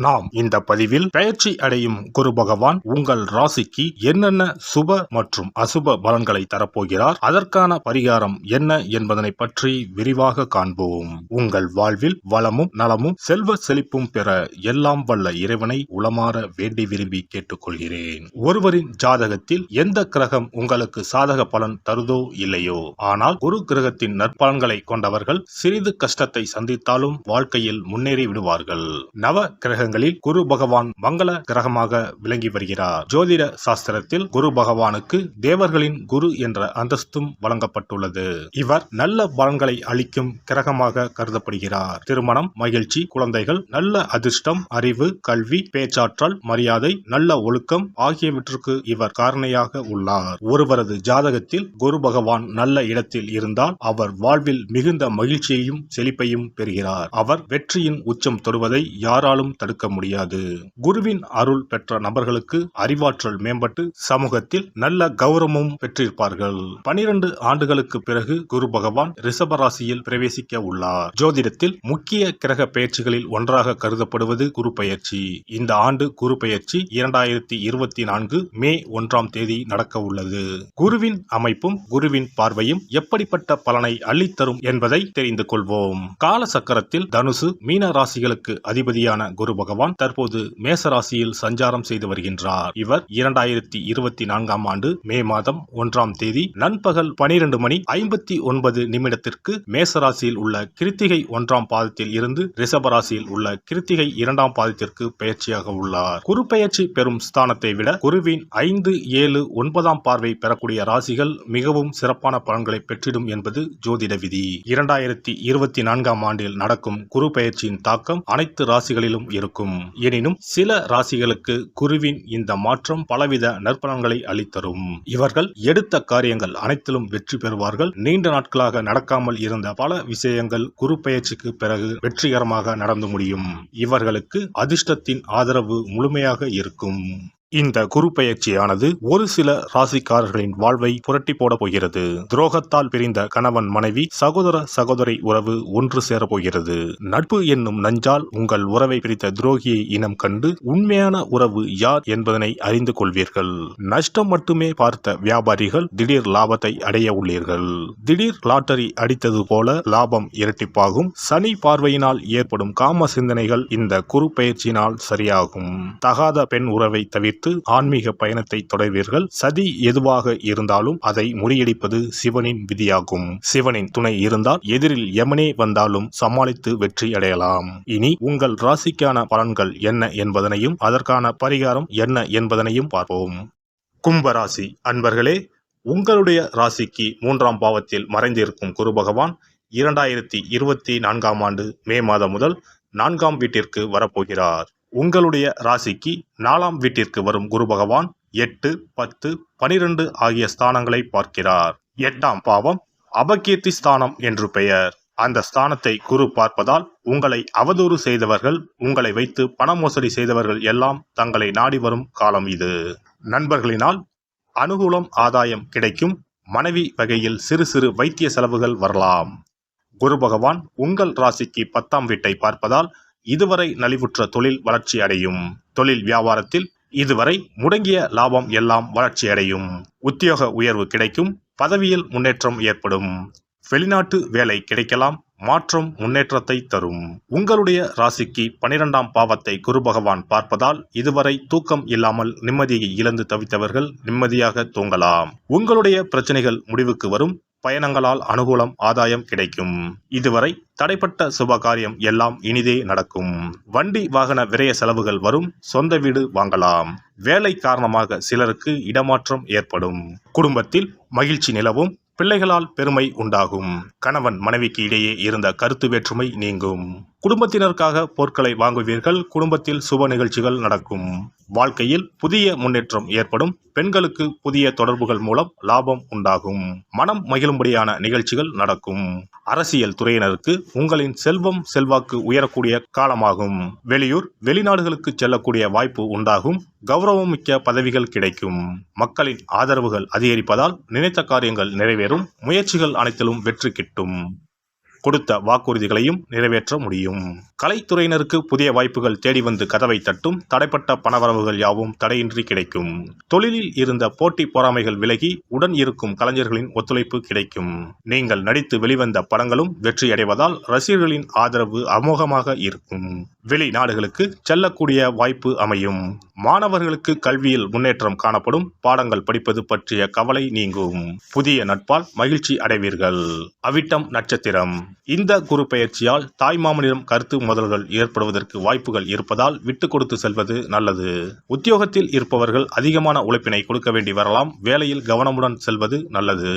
நாம் இந்த பதிவில் பெயர்ச்சி அடையும் குரு பகவான் உங்கள் ராசிக்கு என்னென்ன சுப மற்றும் அசுப பலன்களை தரப்போகிறார், அதற்கான பரிகாரம் என்ன என்பதனை பற்றி விரிவாக காண்போம். உங்கள் வாழ்வில் வளமும் நலமும் செல்வ செழிப்பும் பெற எல்லாம் வல்ல இறைவனை உளமாற வேண்டி விரும்பி கேட்டுக்கொள்கிறேன். ஒருவரின் ஜாதகத்தில் எந்த கிரகம் உங்களுக்கு சாதக பலன் தருதோ இல்லையோ, ஆனால் குரு கிரகத்தின் நற்பலன்களை கொண்டவர்கள் சிறிது கஷ்டத்தை சந்தித்தாலும் வாழ்க்கையில் முன்னேறி விடுவார்கள். நவ கிரகங்களில் குரு பகவான் மங்கள கிரகமாக விளங்கி வருகிறார். ஜோதிட சாஸ்திரத்தில் குரு பகவானுக்கு தேவர்களின் குரு என்ற அந்தஸ்தும் வழங்கப்பட்டுள்ளது. இவர் நல்ல பலன்களை அளிக்கும் கிரகமாக கருதப்படுகிறார். திருமணம், மகிழ்ச்சி, குழந்தைகள், நல்ல அதிர்ஷ்டம், அறிவு, கல்வி, பேச்சாற்றல், மரியாதை, நல்ல ஒழுக்கம் ஆகியவற்றுக்கு இவர் காரணியாக உள்ளார். ஒருவரது ஜாதகத்தில் குரு பகவான் நல்ல இடத்தில் இருந்தால் அவர் வாழ்வில் மிகுந்த மகிழ்ச்சியையும் செழிப்பையும் பெறுகிறார். அவர் வெற்றியின் உச்சம் தொடுவதை யாராலும் தடுக்க முடியாது. குருவின் அருள் பெற்ற நபர்களுக்கு அறிவாற்றல் மேம்பட்டு சமூகத்தில் நல்ல கௌரவமும் பெற்றிருப்பார்கள். 12 ஆண்டுகளுக்கு பிறகு குரு பகவான் ரிஷப ராசியில் பிரவேசிக்க உள்ளார். ஜோதிடத்தில் முக்கிய கிரக பெயர்ச்சிகளில் ஒன்றாக கருதப்படுவது குரு பெயர்ச்சி. இந்த ஆண்டு குரு பெயர்ச்சி 2024 மே 1ஆம் தேதி நடக்க உள்ளது. குருவின் அமைப்பும் குருவின் பார்வையும் எப்படிப்பட்ட பலனை அள்ளித்தரும் என்பதை தெரிந்து கொள்வோம். கால சக்கரத்தில் தனுசு, மீன ராசிகளுக்கு அதிபதியான குரு பகவான் தற்போது மேச ராசியில் சஞ்சாரம் செய்து வருகின்றார். இவர் 2024ஆம் ஆண்டு மே மாதம் 1ஆம் தேதி நண்பகல் 12:59 மேச ராசியில் உள்ள கிருத்திகை 1ஆம் பாதத்தில் இருந்து ரிஷப ராசியில் உள்ள கிருத்திகை 2ஆம் பாதத்திற்கு பெயர்ச்சியாக உள்ளார். குரு பெயர்ச்சி பெறும் ஸ்தானத்தை விட குருவின் 5, 7, 9ஆம் பார்வை பெறக்கூடிய ராசிகள் மிகவும் சிறப்பான பலன்களை பெற்றிடும் என்பது ஜோதிட விதி. 2024ஆம் ஆண்டில் நடக்கும் குரு பெயர்ச்சியின் தாக்கம் அனைத்து ராசிகளிலும் இருக்கும். எனினும் சில ராசிகளுக்கு குருவின் இந்த மாற்றம் பலவித நற்பலன்களை அளித்தரும். இவர்கள் எடுத்த காரியங்கள் அனைத்திலும் வெற்றி பெறுவார்கள். நீண்ட நாட்களாக நடக்காமல் இருந்த பல விஷயங்கள் குரு பெயர்ச்சிக்கு பிறகு வெற்றிகரமாக நடந்து முடியும். இவர்களுக்கு அதிர்ஷ்டத்தின் ஆதரவு முழுமையாக இருக்கும். இந்த குரு பெயர்ச்சியானது ஒரு சில ராசிக்காரர்களின் வாழ்வை புரட்டி போட போகிறது. துரோகத்தால் பிரிந்த கணவன் மனைவி, சகோதர சகோதரி உறவு ஒன்று சேரப்போகிறது. நட்பு என்னும் நஞ்சால் உங்கள் உறவை பிரித்த துரோகியை இனம் கண்டு உண்மையான உறவு யார் என்பதனை அறிந்து கொள்வீர்கள். நஷ்டம் மட்டுமே பார்த்த வியாபாரிகள் திடீர் லாபத்தை அடைய உள்ளீர்கள். திடீர் லாட்டரி அடித்தது போல லாபம் இரட்டிப்பாகும். சனி பார்வையினால் ஏற்படும் காம சிந்தனைகள் இந்த குரு பெயர்ச்சியினால் சரியாகும். தகாத பெண் உறவை தவிர்த்து ஆன்மீக பயணத்தை தொடர்வீர்கள். சதி எதுவாக இருந்தாலும் அதை முறியடிப்பது சிவனின் விதியாகும். சிவனின் துணை இருந்தால் எதிரில் யமனே வந்தாலும் சமாளித்து வெற்றி அடையலாம். இனி உங்கள் ராசிக்கான பலன்கள் என்ன என்பதனையும் அதற்கான பரிகாரம் என்ன என்பதனையும் பார்ப்போம். கும்பராசி அன்பர்களே, உங்களுடைய ராசிக்கு 3ஆம் பாவத்தில் மறைந்திருக்கும் குரு பகவான் 2024ஆம் ஆண்டு மே மாதம் முதல் 4ஆம் வீட்டிற்கு வரப்போகிறார். உங்களுடைய ராசிக்கு 4ஆம் வீட்டிற்கு வரும் குரு பகவான் 8, 10, 12 ஆகிய ஸ்தானங்களை பார்க்கிறார். 8ஆம் பாவம் அபகீர்த்தி ஸ்தானம் என்று பெயர். அந்த ஸ்தானத்தை குரு பார்ப்பதால் உங்களை அவதூறு செய்தவர்கள், உங்களை வைத்து பண மோசடி செய்தவர்கள் எல்லாம் தங்களை நாடி வரும் காலம் இது. நண்பர்களினால் அனுகூலம், ஆதாயம் கிடைக்கும். மனைவி வகையில் சிறு சிறு வைத்திய செலவுகள் வரலாம். குரு பகவான் உங்கள் ராசிக்கு 10ஆம் வீட்டை பார்ப்பதால் இதுவரை நலிவுற்ற தொழில் வளர்ச்சி அடையும். தொழில் வியாபாரத்தில் இதுவரை முடங்கிய லாபம் எல்லாம் வளர்ச்சி அடையும். உத்தியோக உயர்வு கிடைக்கும். பதவியில் முன்னேற்றம் ஏற்படும். வெளிநாட்டு வேலை கிடைக்கலாம். மாற்றம் முன்னேற்றத்தை தரும். உங்களுடைய ராசிக்கு 12ஆம் பாவத்தை குரு பகவான் பார்ப்பதால் இதுவரை தூக்கம் இல்லாமல் நிம்மதியை இழந்து தவித்தவர்கள் நிம்மதியாக தூங்கலாம். உங்களுடைய பிரச்சனைகள் முடிவுக்கு வரும். பயணங்களால் அனுகூலம், ஆதாயம் கிடைக்கும். இதுவரை தடைப்பட்ட சுபகாரியம் எல்லாம் இனிதே நடக்கும். வண்டி வாகன விரய செலவுகள் வரும். சொந்த வீடு வாங்கலாம். வேலை காரணமாக சிலருக்கு இடமாற்றம் ஏற்படும். குடும்பத்தில் மகிழ்ச்சி நிலவும். பிள்ளைகளால் பெருமை உண்டாகும். கணவன் மனைவிக்கு இடையே இருந்த கருத்து வேற்றுமை நீங்கும். குடும்பத்தினருக்காக பொருட்களை வாங்குவீர்கள். குடும்பத்தில் சுப நிகழ்ச்சிகள் நடக்கும். வாழ்க்கையில் புதிய முன்னேற்றம் ஏற்படும். பெண்களுக்கு புதிய தொடர்புகள் மூலம் லாபம் உண்டாகும். மனம் மகிழும்படியான நிகழ்ச்சிகள் நடக்கும். அரசியல் துறையினருக்கு உங்களின் செல்வம் செல்வாக்கு உயரக்கூடிய காலமாகும். வெளியூர் வெளிநாடுகளுக்கு செல்லக்கூடிய வாய்ப்பு உண்டாகும். கௌரவமிக்க பதவிகள் கிடைக்கும். மக்களின் ஆதரவுகள் அதிகரிப்பதால் நினைத்த காரியங்கள் நிறைவேறும். முயற்சிகள் அனைத்திலும் வெற்றி கிட்டும். கொடுத்த வாக்குறுதிகளையும் நிறைவேற்ற முடியும். கலைத்துறையினருக்கு புதிய வாய்ப்புகள் தேடி வந்து கதவை தட்டும். தடைப்பட்ட பணவரவுகள் யாவும் தடையின்றி கிடைக்கும். தொழிலில் இருந்த போட்டி பொறாமைகள் விலகி உடன் இருக்கும் கலைஞர்களின் ஒத்துழைப்பு கிடைக்கும். நீங்கள் நடித்து வெளிவந்த படங்களும் வெற்றியடைவதால் ரசிகர்களின் ஆதரவு அமோகமாக இருக்கும். வெளிநாடுகளுக்கு செல்லக்கூடிய வாய்ப்பு அமையும். மாணவர்களுக்கு கல்வியில் முன்னேற்றம் காணப்படும். பாடங்கள் படிப்பது பற்றிய கவலை நீங்கும். புதிய நட்பால் மகிழ்ச்சி அடைவீர்கள். அவிட்டம் நட்சத்திரம். இந்த குரு பெயர்ச்சியால் தாய்மாமனிடம் கருத்து மோதல்கள் ஏற்படுவதற்கு வாய்ப்புகள் இருப்பதால் விட்டு கொடுத்து செல்வது நல்லது. உத்தியோகத்தில் இருப்பவர்கள் அதிகமான உழைப்பினை கொடுக்க வேண்டி வரலாம். வேலையில் கவனமுடன் செல்வது நல்லது.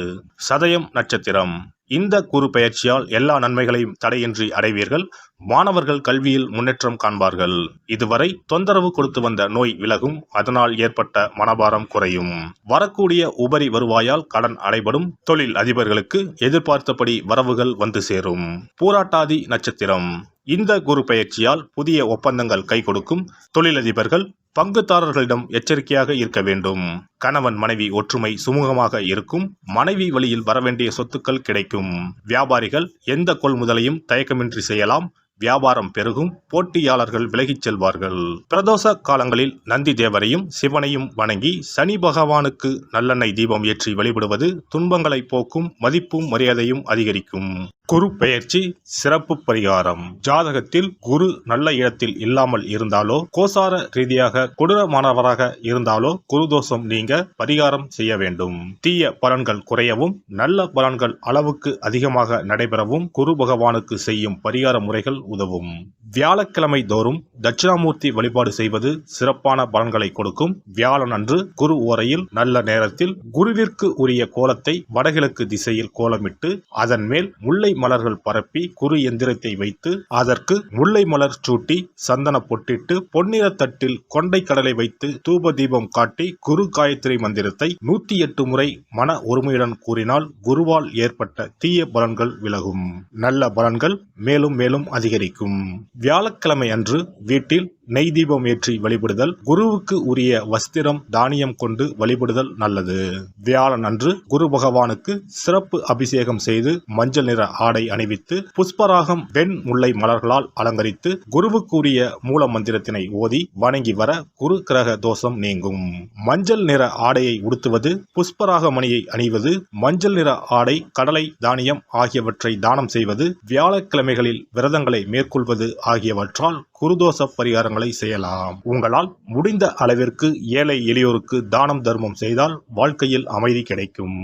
சதயம் நட்சத்திரம். இந்த குரு பெயர்ச்சியால் எல்லா நன்மைகளையும் தடையின்றி அடைவீர்கள். மாணவர்கள் கல்வியில் முன்னேற்றம் காண்பார்கள். இதுவரை தொந்தரவு கொடுத்து வந்த நோய் விலகும். அதனால் ஏற்பட்ட மனபாரம் குறையும். வரக்கூடிய உபரி வருவாயால் கடன் அடைபடும். தொழில் அதிபர்களுக்கு எதிர்பார்த்தபடி வரவுகள் வந்து சேரும். பூராட்டாதி நட்சத்திரம். இந்த குரு பெயர்ச்சியால் புதிய ஒப்பந்தங்கள் கை கொடுக்கும். தொழிலதிபர்கள் பங்குதாரர்களிடம் எச்சரிக்கையாக இருக்க வேண்டும். கணவன் மனைவி ஒற்றுமை சுமூகமாக இருக்கும். மனைவி வழியில் வரவேண்டிய சொத்துக்கள் கிடைக்கும். வியாபாரிகள் எந்த கொள்முதலையும் தயக்கமின்றி செய்யலாம். வியாபாரம் பெருகும். போட்டியாளர்கள் விலகிச் செல்வார்கள். பிரதோஷ காலங்களில் நந்தி தேவரையும் சிவனையும் வணங்கி சனி பகவானுக்கு நல்லெண்ணெய் தீபம் ஏற்றி வழிபடுவது துன்பங்களை போக்கும். மதிப்பும் மரியாதையும் அதிகரிக்கும். குரு பெயர்ச்சி சிறப்பு பரிகாரம். ஜாதகத்தில் குரு நல்ல இடத்தில் இல்லாமல் இருந்தாலோ கோசார ரீதியாக கொடூரமானவராக இருந்தாலோ குரு தோஷம் நீங்க பரிகாரம் செய்ய வேண்டும். தீய பலன்கள் குறையவும் நல்ல பலன்கள் அளவுக்கு அதிகமாக நடைபெறவும் குரு பகவானுக்கு செய்யும் பரிகார முறைகள் உதவும். வியாழக்கிழமை தோறும் தட்சிணாமூர்த்தி வழிபாடு செய்வது சிறப்பான பலன்களை கொடுக்கும். வியாழன் அன்று குரு ஓரையில் நல்ல நேரத்தில் குருவிற்கு உரிய கோலத்தை வடகிழக்கு திசையில் கோலமிட்டு அதன் மேல் முல்லை மலர்கள் பரப்பி குரு எந்திரத்தை வைத்து அதற்கு முல்லை மலர் சூட்டி சந்தன பொட்டிட்டு பொன்னிற தட்டில் கொண்டை கடலை வைத்து தூப தீபம் காட்டி குரு காயத்ரி மந்திரத்தை 108 முறை மன ஒருமையுடன் கூறினால் குருவால் ஏற்பட்ட தீய பலன்கள் விலகும். நல்ல பலன்கள் மேலும் மேலும் அதிகரிக்கும். வியாழக்கிழமை அன்று வீட்டில் நெய் தீபம் ஏற்றி வழிபடுதல். குருவுக்கு உரிய வஸ்திரம் தானியம் கொண்டு வழிபடுதல் நல்லது. வியாழன் அன்று குரு பகவானுக்கு சிறப்பு அபிஷேகம் செய்து மஞ்சள் நிற ஆடை அணிவித்து புஷ்பராகம் வெண் முல்லை மலர்களால் அலங்கரித்து குருவுக்கு உரிய மூல மந்திரத்தினை ஓதி வணங்கி வர குரு கிரக தோஷம் நீங்கும். மஞ்சள் நிற ஆடையை உடுத்துவது, புஷ்பராக மணியை அணிவது, மஞ்சள் நிற ஆடை, கடலை, தானியம் ஆகியவற்றை தானம் செய்வது, வியாழக்கிழமைகளில் விரதங்களை மேற்கொள்வது ஆகியவற்றால் குருதோஷ பரிகாரங்களை செய்யலாம். உங்களால் முடிந்த அளவிற்கு ஏழை எளியோருக்கு தானம் தர்மம் செய்தால் வாழ்க்கையில் அமைதி கிடைக்கும்.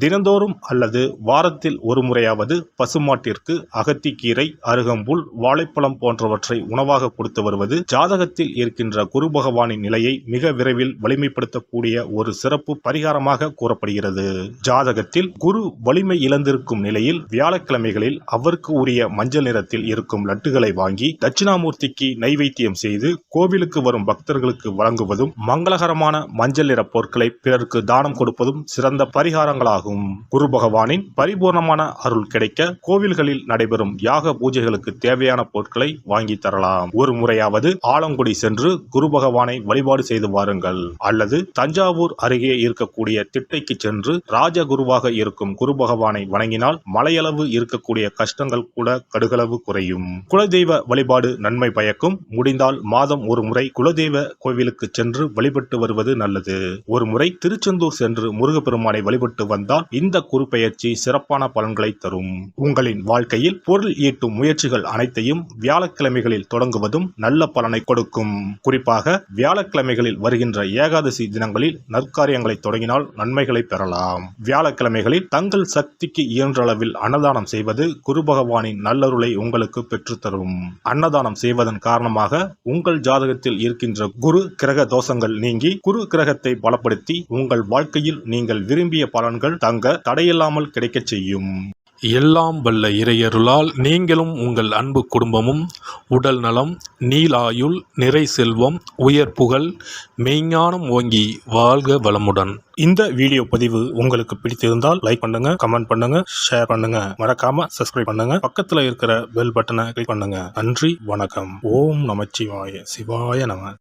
தினந்தோறும் அல்லது வாரத்தில் ஒரு முறையாவது பசுமாட்டிற்கு அகத்திக்கீரை, அருகம்புல், வாழைப்பழம் போன்றவற்றை உணவாக கொடுத்து வருவது ஜாதகத்தில் இருக்கின்ற குரு பகவானின் நிலையை மிக விரைவில் வலிமைப்படுத்தக்கூடிய ஒரு சிறப்பு பரிகாரமாக கூறப்படுகிறது. ஜாதகத்தில் குரு வலிமை இழந்திருக்கும் நிலையில் வியாழக்கிழமைகளில் அவருக்கு உரிய மஞ்சள் நிறத்தில் இருக்கும் லட்டுகளை வாங்கி தட்சிணாமூர்த்திக்கு நைவேத்தியம் செய்து கோவிலுக்கு வரும் பக்தர்களுக்கு வழங்குவதும் மங்களகரமான மஞ்சள் நிற பொருட்களை பிறருக்கு தானம் கொடுப்பதும் சிறந்த பரிகாரங்களாகும். குரு பகவானின் பரிபூர்ணமான அருள் கிடைக்க கோவில்களில் நடைபெறும் யாக பூஜைகளுக்கு தேவையான பொருட்களை வாங்கி தரலாம். ஒரு முறையாவது ஆலங்குடி சென்று குரு பகவானை வழிபாடு செய்து வாருங்கள். அல்லது தஞ்சாவூர் அருகே இருக்கக்கூடிய திட்டைக்கு சென்று ராஜகுருவாக இருக்கும் குரு பகவானை வணங்கினால் மலையளவு இருக்கக்கூடிய கஷ்டங்கள் கூட கடுகளவு குறையும். குலதெய்வ வழிபாடு நன்மை பயக்கும். முடிந்தால் மாதம் ஒரு முறை குலதெய்வ கோவிலுக்கு சென்று வழிபட்டு வருவது நல்லது. ஒரு முறை திருச்செந்தூர் சென்று முருகப்பெருமானை வழிபட்டு வந்தால் இந்த குரு பெயர்ச்சி சிறப்பான பலன்களை தரும். உங்களின் வாழ்க்கையில் பொருள் ஈட்டும் முயற்சிகள் அனைத்தையும் வியாழக்கிழமைகளில் தொடங்குவதும் நல்ல பலனை கொடுக்கும். குறிப்பாக வியாழக்கிழமைகளில் வருகின்ற ஏகாதசி தினங்களில் நற்காரியங்களை தொடங்கினால் நன்மைகளை பெறலாம். வியாழக்கிழமைகளில் தங்கள் சக்திக்கு இயன்ற அளவில் அன்னதானம் செய்வது குரு பகவானின் நல்லருளை உங்களுக்கு பெற்றுத்தரும். அன்னதானம் செய்வதன் காரணமாக உங்கள் ஜாதகத்தில் இருக்கின்ற குரு கிரக தோஷங்கள் நீங்கி குரு கிரகத்தை பலப்படுத்தி உங்கள் வாழ்க்கையில் நீங்கள் விரும்பிய பலன்கள் தங்க தடையில்லாமல் கிடைக்கச் செய்யும். எல்லாம் வல்ல இறையருளால் நீங்களும் உங்கள் அன்பு குடும்பமும் உடல் நலம், நீலாயுள், நிறை செல்வம், உயர் புகழ், மெய்ஞானம் ஓங்கி வாழ்க வளமுடன். இந்த வீடியோ பதிவு உங்களுக்கு பிடித்திருந்தால் லைக் பண்ணுங்க, கமெண்ட் பண்ணுங்க, ஷேர் பண்ணுங்க, மறக்காம சப்ஸ்கிரைப் பண்ணுங்க, பக்கத்துல இருக்கிற பெல் பட்டனை கிளிக் பண்ணுங்க. நன்றி, வணக்கம். ஓம் நமச்சிவாய. சிவாய நம.